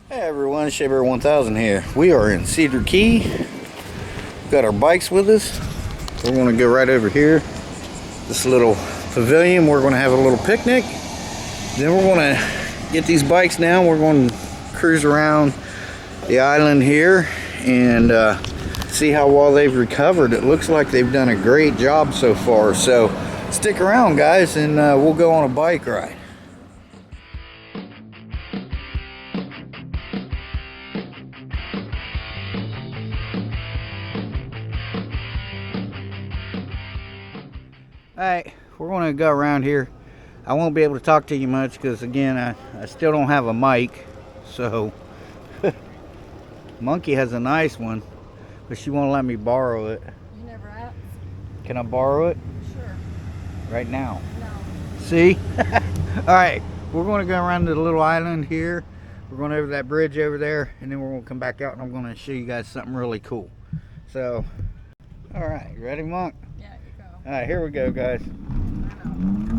Hey everyone, Shaber 1000 here. We are in Cedar Key. Got our bikes with us. We're going to go right over here. This little pavilion. We're going to have a little picnic. Then we're going to get these bikes now. We're going to cruise around the island here and see how well they've recovered. It looks like they've done a great job so far. So stick around, guys, and we'll go on a bike ride. Alright, we're going to go around here. I won't be able to talk to you much because, again, I still don't have a mic. So, Monkey has a nice one, but she won't let me borrow it. You never asked. Can I borrow it? Sure. Right now? No. See? Alright, we're going to go around to the little island here. We're going over that bridge over there, and then we're going to come back out and I'm going to show you guys something really cool. So, alright, you ready, Monk? Yeah, you go. Alright, here we go, guys. I know.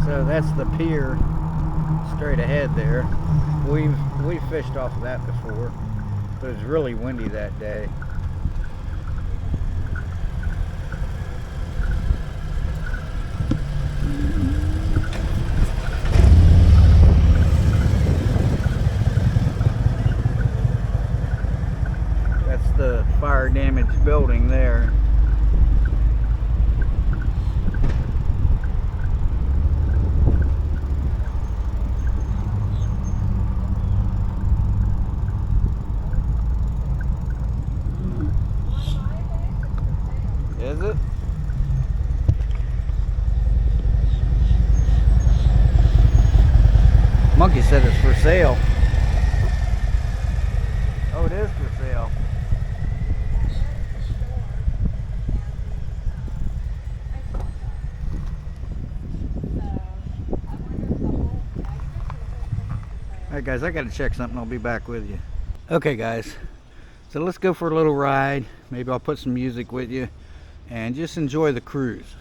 So that's the pier straight ahead there. We've fished off of that before, but it was really windy that day. That's the fire damaged building there. Is it? Monkey said it's for sale. Oh, it is for sale. Alright guys, I gotta check something. I'll be back with you. Okay guys, so let's go for a little ride. Maybe I'll put some music with you and just enjoy the cruise.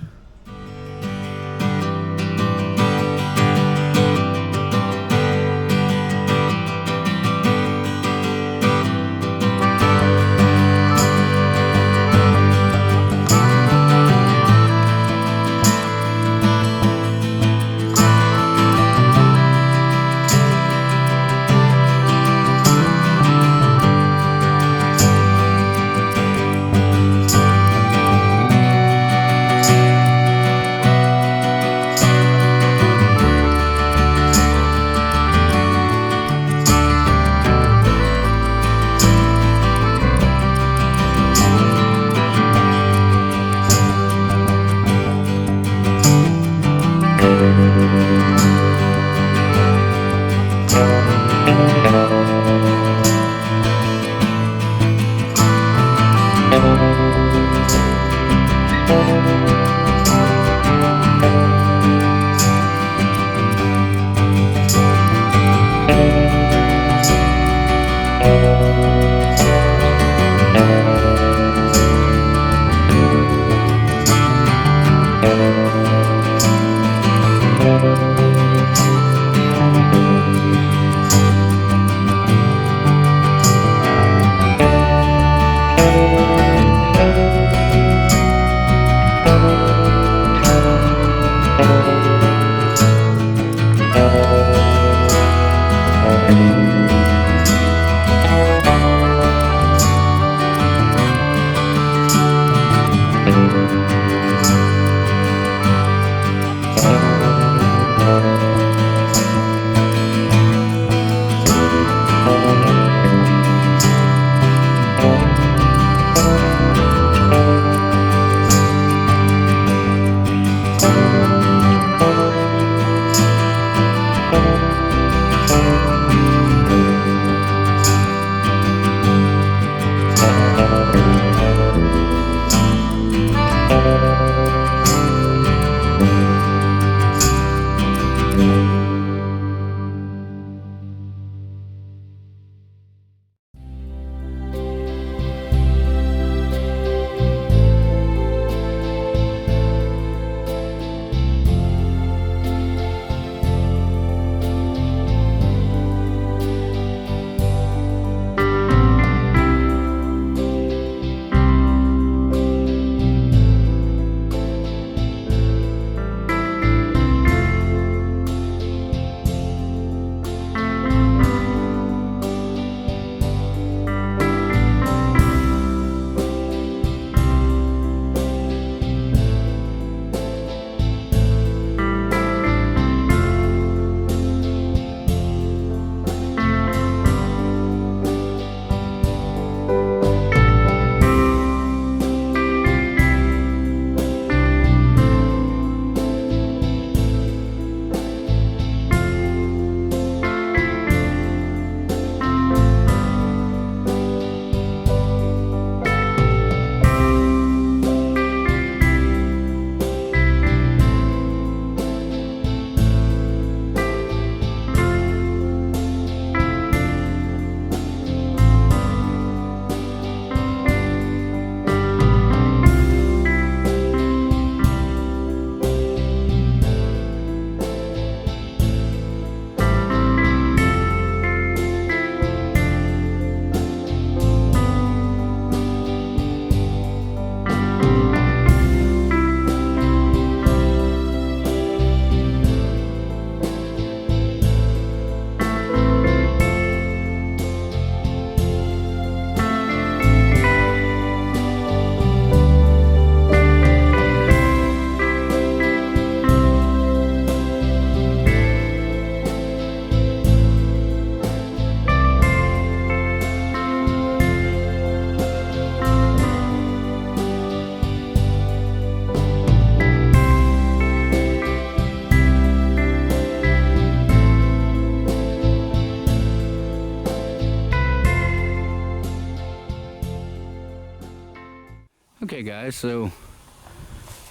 Okay guys, so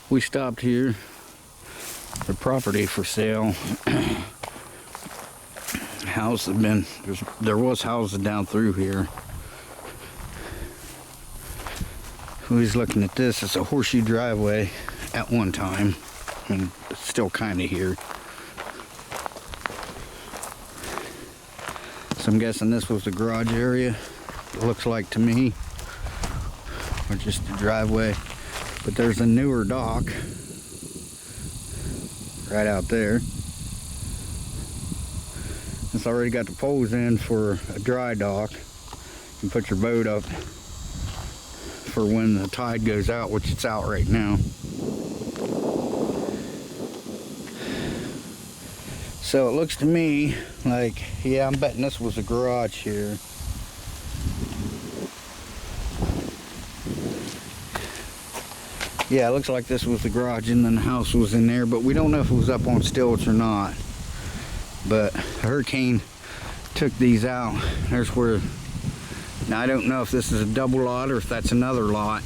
we stopped here. The property for sale. House had been, there was houses down through here. Who's looking at this? It's a horseshoe driveway at one time. I mean, it's still kind of here. So I'm guessing this was the garage area. It looks like to me. Or just the driveway. But there's a newer dock right out there. It's already got the poles in for a dry dock. You can put your boat up for when the tide goes out, which it's out right now. So it looks to me like, yeah, I'm betting this was a garage here. Yeah, it looks like this was the garage and then the house was in there, but we don't know if it was up on stilts or not. But a hurricane took these out. There's where Now I don't know if this is a double lot or if that's another lot,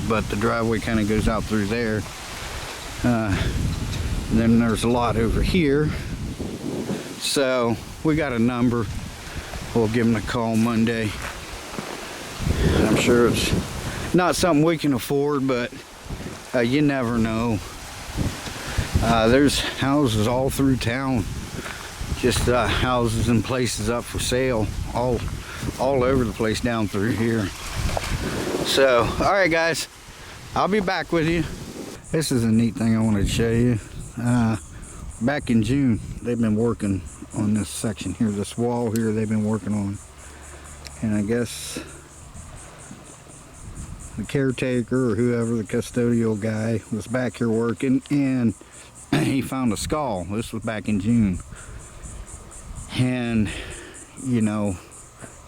but the driveway kind of goes out through there. Then there's a lot over here. So we got a number. We'll give them a call Monday. I'm sure it's not something we can afford, but you never know. There's houses all through town, just houses and places up for sale all over the place down through here. So all right guys, I'll be back with you. This is a neat thing I wanted to show you. Back in June, they've been working on this section here, this wall here they've been working on, and I guess the caretaker or whoever, the custodial guy, was back here working, and he found a skull. This was back in June, and you know,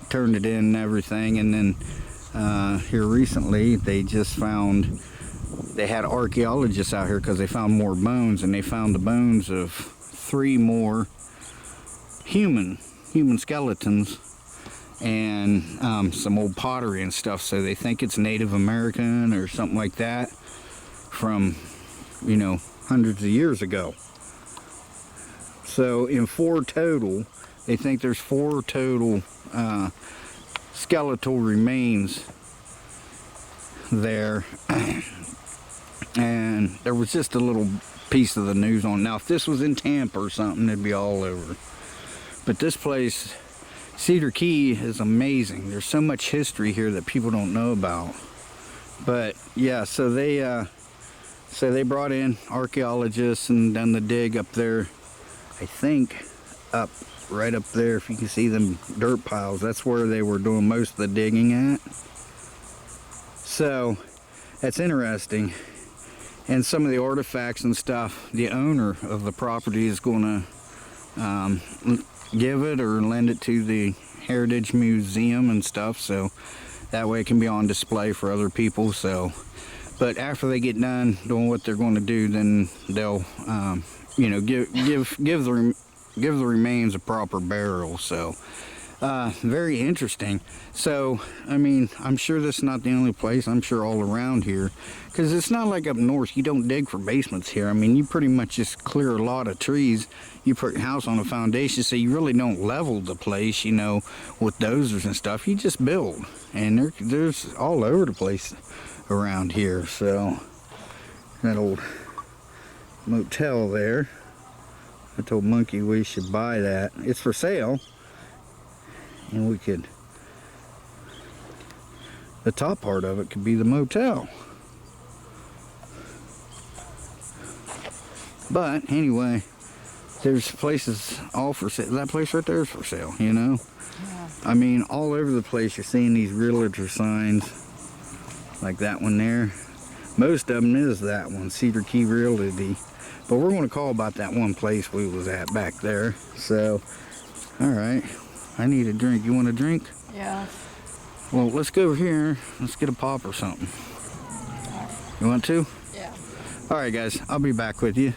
turned it in and everything. And then here recently they just found, they had archaeologists out here because they found more bones, and they found the bones of 3 more human skeletons, and some old pottery and stuff. So they think it's Native American or something like that from, you know, hundreds of years ago. So in 4 total, they think there's 4 total skeletal remains there. And there was just a little piece of the news on. Now if this was in Tampa or something, it'd be all over. But this place, Cedar Key, is amazing. There's so much history here that people don't know about. But yeah, so they brought in archaeologists and done the dig up there. I think up right up there, if you can see them dirt piles, that's where they were doing most of the digging at. So that's interesting. And some of the artifacts and stuff, the owner of the property is going to give it or lend it to the Heritage Museum and stuff, so that way it can be on display for other people. So, but after they get done doing what they're going to do, then they'll, you know, give the remains a proper burial. So, very interesting. So, I mean, I'm sure this is not the only place. I'm sure all around here, because it's not like up north, you don't dig for basements here. I mean, you pretty much just clear a lot of trees. You put your house on a foundation, so you really don't level the place, you know, with dozers and stuff. You just build, and there's all over the place around here. So, that old motel there, I told Monkey we should buy that. It's for sale. And we could, the top part of it could be the motel. But anyway, there's places all for sale. That place right there is for sale, you know. Yeah. I mean, all over the place you're seeing these realtor signs, like that one there. Most of them is that one, Cedar Key Realty. But we're going to call about that one place we was at back there. So, all right. I need a drink. You want a drink? Yeah. Well, let's go over here. Let's get a pop or something. You want to? Yeah. All right, guys. I'll be back with you.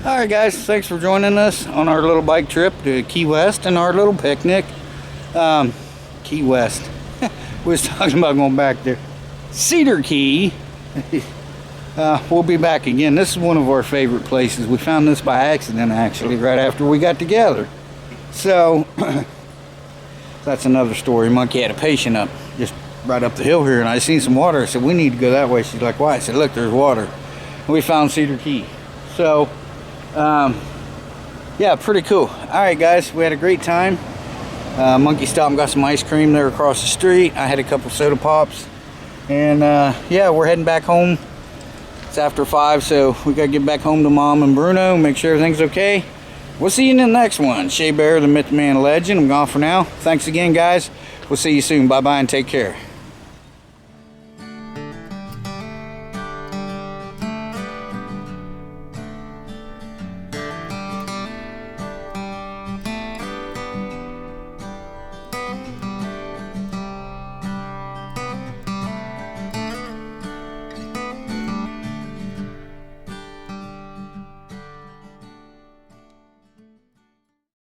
All right, guys, thanks for joining us on our little bike trip to Key West and our little picnic. Key West. We was talking about going back there. Cedar Key. We'll be back again. This is one of our favorite places. We found this by accident, actually, right after we got together. So, that's another story. Monkey had a patient up, just right up the hill here, and I seen some water. I said, we need to go that way. She's like, why? I said, look, there's water. And we found Cedar Key. So, yeah, pretty cool. All right, guys, we had a great time. Monkey stopped and got some ice cream there across the street. I had a couple soda pops. And, yeah, we're heading back home. It's after 5, so we got to get back home to Mom and Bruno, make sure everything's okay. We'll see you in the next one. Shea Bear, the Myth Man Legend. I'm gone for now. Thanks again, guys. We'll see you soon. Bye-bye and take care.